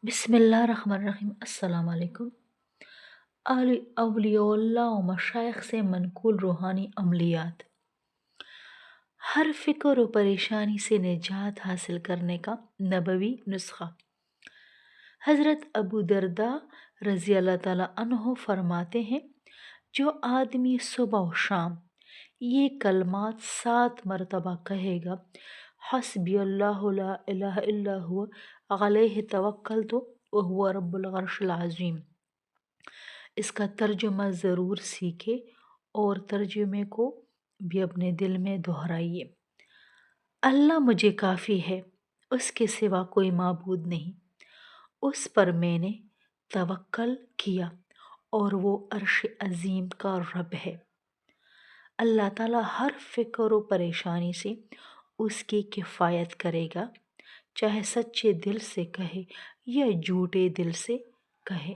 بسم اللہ الرحمن الرحیم۔ السلام علیکم۔ اولیاء اللہ و مشائخ سے منقول روحانی عملیات۔ ہر فکر و پریشانی سے نجات حاصل کرنے کا نبوی نسخہ۔ حضرت ابو درداء رضی اللہ تعالیٰ عنہ فرماتے ہیں، جو آدمی صبح و شام یہ کلمات 7 مرتبہ کہے گا، حسبی اللہ لا الہ الا هو علیہ توکلت وہو رب العرش العظیم، اس کا ترجمہ ضرور سیکھے اور ترجمے کو بھی اپنے دل میں دہرائیے۔ اللہ مجھے کافی ہے، اس کے سوا کوئی معبود نہیں، اس پر میں نے توکل کیا اور وہ عرش عظیم کا رب ہے۔ اللہ تعالیٰ ہر فکر و پریشانی سے اس کی کفایت کرے گا، چاہے سچے دل سے کہے یا جھوٹے دل سے کہے۔